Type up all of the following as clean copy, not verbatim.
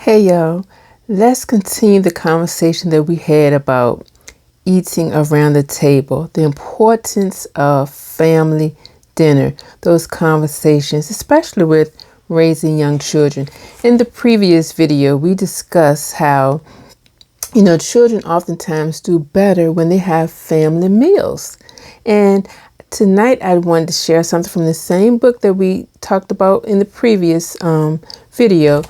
Hey yo, let's continue the conversation that we had about eating around the table, the importance of family dinner, those conversations, especially with raising young children. In the previous video, we discussed how, children oftentimes do better when they have family meals. And tonight I wanted to share something from the same book that we talked about in the previous video,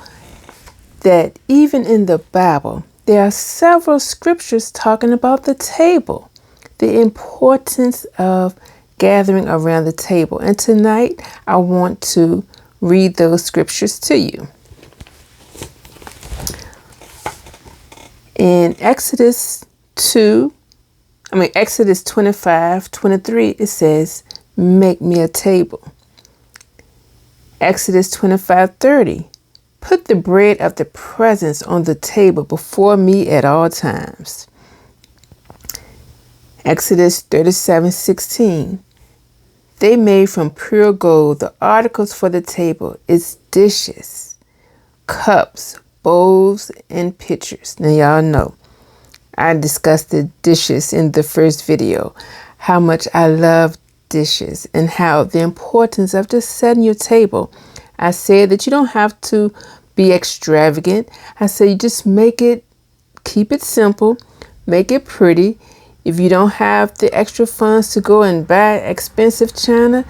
that even in the Bible, there are several scriptures talking about the table, the importance of gathering around the table. And tonight, I want to read those scriptures to you. In Exodus 25:23, it says, "Make me a table." Exodus 25:30, "Put the bread of the presence on the table before me at all times." Exodus 37:16, "They made from pure gold the articles for the table, its dishes, cups, bowls, and pitchers." Now y'all know I discussed the dishes in the first video, how much I love dishes and how the importance of just setting your table. I said that you don't have to be extravagant. I said you just keep it simple, make it pretty. If you don't have the extra funds to go and buy expensive china,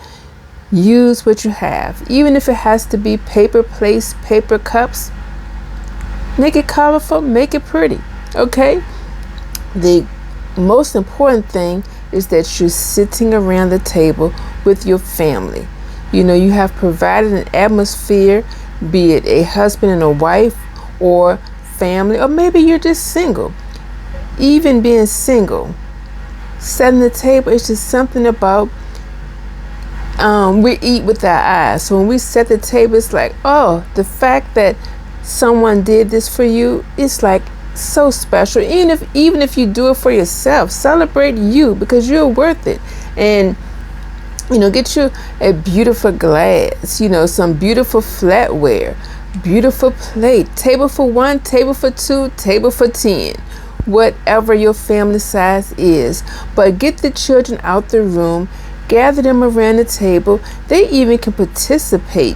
use what you have. Even if it has to be paper plates, paper cups, make it colorful, make it pretty, okay? The most important thing is that you're sitting around the table with your family. You have provided an atmosphere, be it a husband and a wife or family, or maybe you're just single. Even being single, setting the table is just something about, we eat with our eyes. So when we set the table, it's like, oh, the fact that someone did this for you, it's like so special. Even if you do it for yourself, celebrate you because you're worth it. And get you a beautiful glass, some beautiful flatware, beautiful plate, table for 1, table for 2, table for 10, whatever your family size is. But get the children out the room, gather them around the table. They even can participate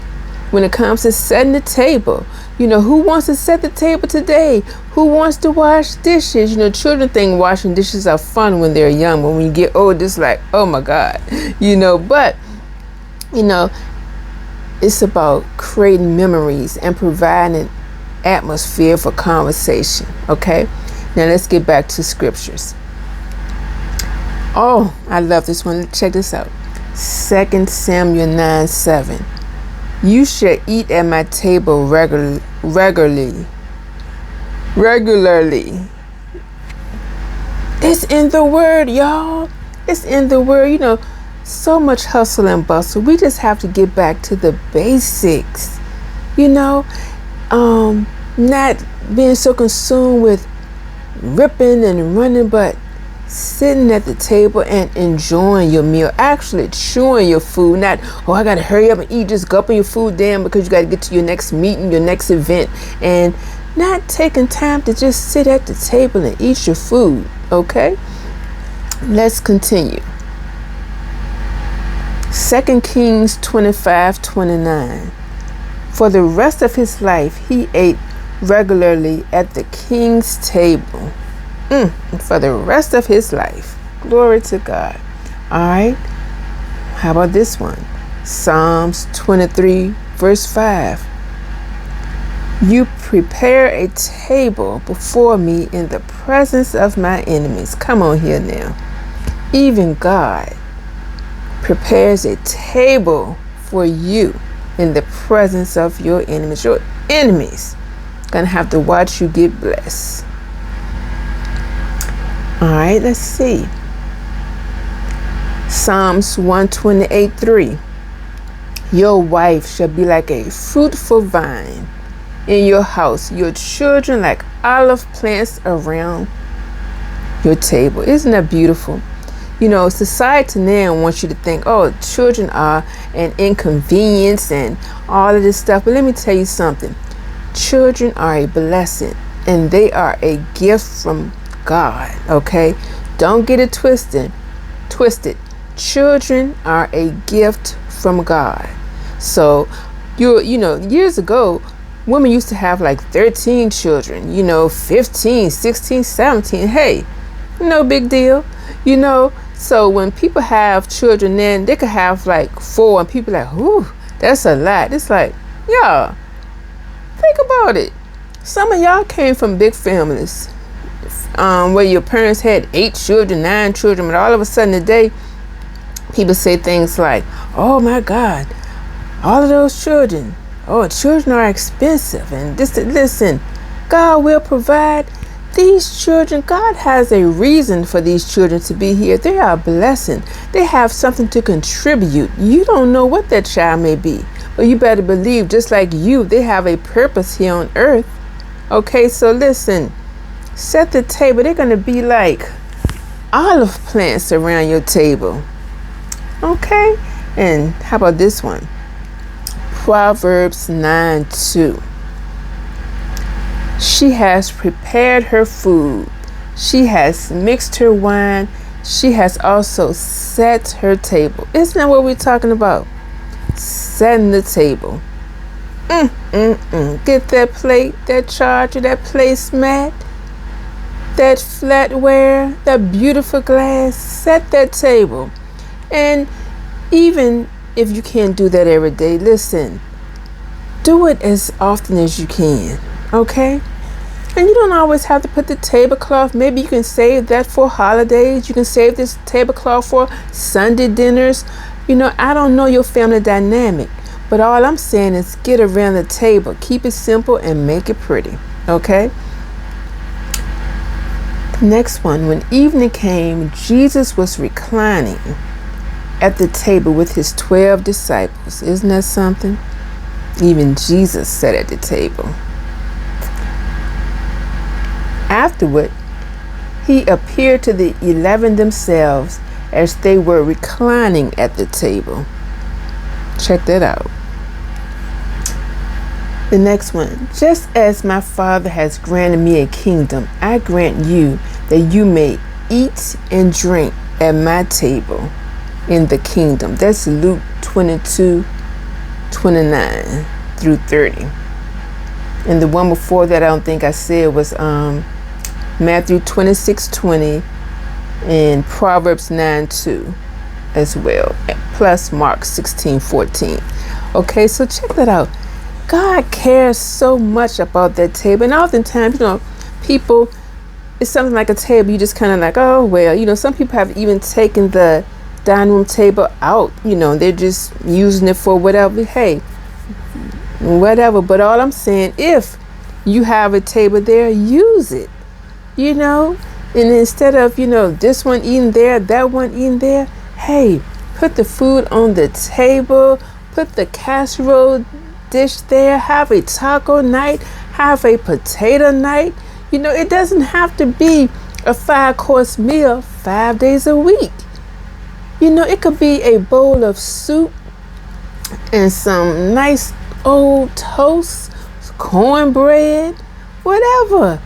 when it comes to setting the table. Who wants to set the table today? Who wants to wash dishes? Children think washing dishes are fun when they're young. When we get old, it's like, oh my God, but, it's about creating memories and providing an atmosphere for conversation, okay? Now let's get back to scriptures. Oh, I love this one. Check this out. 2 Samuel 9:7. "You shall eat at my table regularly. It's in the word, y'all. It's in the word. So much hustle and bustle. We just have to get back to the basics. Not being so consumed with ripping and running, but sitting at the table and enjoying your meal, actually chewing your food. Not, oh, I gotta hurry up and eat, just gulping your food down because you gotta get to your next meeting, your next event, and not taking time to just sit at the table and eat your food, okay? Let's continue. 2 Kings 25:29. "For the rest of his life, he ate regularly at the king's table." For the rest of his life. Glory to God. All right. How about this one? Psalms 23:5. "You prepare a table before me in the presence of my enemies." Come on here now. Even God prepares a table for you in the presence of your enemies. Your enemies gonna have to watch you get blessed. All right, let's see. Psalms 128:3. "Your wife shall be like a fruitful vine in your house, your children like olive plants around your table." Isn't that beautiful? Society now wants you to think, oh, children are an inconvenience and all of this stuff. But let me tell you something. Children are a blessing and they are a gift from God. Okay? Don't get it twisted. Children are a gift from God. So years ago, women used to have like 13 children, 15, 16, 17. Hey, no big deal. So when people have children, then they could have like 4 and people like, ooh, that's a lot. It's like, yeah, think about it. Some of y'all came from big families where your parents had 8 children, 9 children, but all of a sudden today, people say things like, oh my God, all of those children. Oh, children are expensive. And listen, God will provide. These children, God has a reason for these children to be here. They are a blessing. They have something to contribute. You don't know what that child may be, but you better believe, just like you, they have a purpose here on earth. Okay, so listen, set the table. They're going to be like olive plants around your table. Okay, and how about this one? Proverbs 9:2. She has prepared her food. She has mixed her wine. She has also set her table. Isn't that what we're talking about? Setting the table. Get that plate, that charger, that placemat, that flatware, that beautiful glass. Set that table. And even if you can't do that every day, listen, do it as often as you can. Okay? And you don't always have to put the tablecloth. Maybe you can save that for holidays. You can save this tablecloth for Sunday dinners. I don't know your family dynamic, but all I'm saying is get around the table. Keep it simple and make it pretty. Okay? Next one. When evening came, Jesus was reclining at the table with his 12 disciples. Isn't that something? Even Jesus sat at the table. Afterward, he appeared to the 11 themselves as they were reclining at the table. Check that out. The next one. Just as my Father has granted me a kingdom, I grant you that you may eat and drink at my table in the kingdom. That's Luke 22:29 through 30. And the one before that I don't think I said was Matthew 26:20 and Proverbs 9:2 as well, plus Mark 16:14. Okay, so check that out. God cares so much about that table. And oftentimes, people, it's something like a table, you just kind of like, oh, well, some people have even taken the dining room table out, they're just using it for whatever. Hey, whatever. But all I'm saying, if you have a table there, use it, and instead of, this one eating there, that one eating there, hey, put the food on the table, put the casserole dish there, have a taco night, have a potato night. It doesn't have to be a 5-course meal 5 days a week. It could be a bowl of soup and some nice old toast, cornbread, whatever.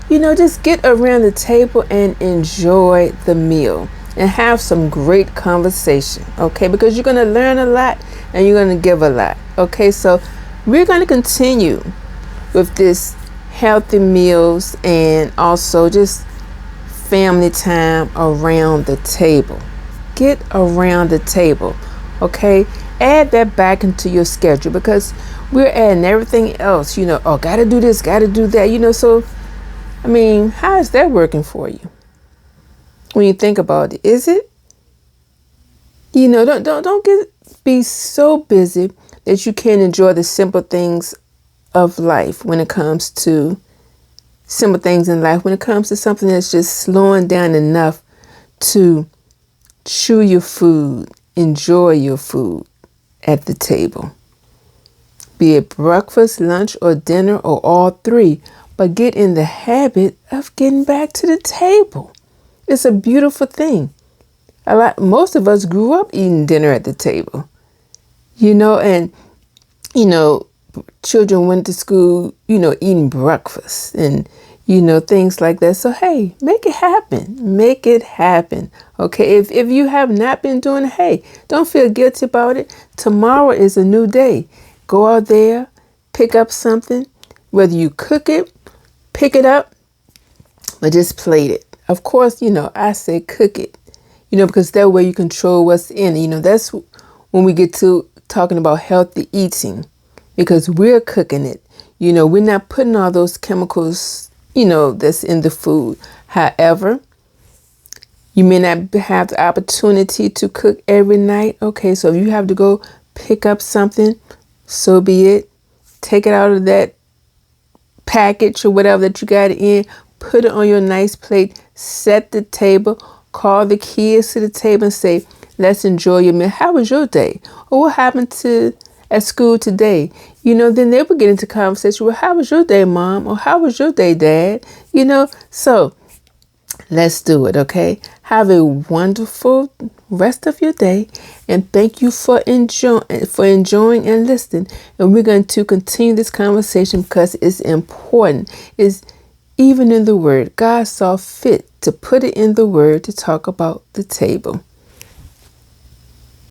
Just get around the table and enjoy the meal and have some great conversation, okay? Because you're going to learn a lot and you're going to give a lot, okay? So we're going to continue with this healthy meals and also just family time around the table. Get around the table, okay? Add that back into your schedule because we're adding everything else, gotta do this, gotta do that, so, how is that working for you? When you think about it, is it? Don't be so busy that you can't enjoy the simple things of life when it comes to simple things in life, when it comes to something that's just slowing down enough to chew your food, enjoy your food at the table. Be it breakfast, lunch, or dinner, or all three, but get in the habit of getting back to the table. It's a beautiful thing. Most of us grew up eating dinner at the table, and children went to school, eating breakfast and, things like that. So, hey, make it happen. Make it happen. Okay. If you have not been doing it, hey, don't feel guilty about it. Tomorrow is a new day. Go out there, pick up something, whether you cook it, pick it up, or just plate it. Of course, I say cook it, because that way you control what's in it. That's when we get to talking about healthy eating, because we're cooking it. We're not putting all those chemicals, that's in the food. However, you may not have the opportunity to cook every night. Okay, so if you have to go pick up something, so be it. Take it out of that package or whatever that you got it in. Put it on your nice plate. Set the table. Call the kids to the table and say, let's enjoy your meal. How was your day? Or what happened at school today? Then they would get into conversation. Well, how was your day, Mom? Or how was your day, Dad? So let's do it, okay? Have a wonderful rest of your day, and thank you for enjoying and listening. And we're going to continue this conversation because it's important. It's even in the Word. God saw fit to put it in the Word to talk about the table.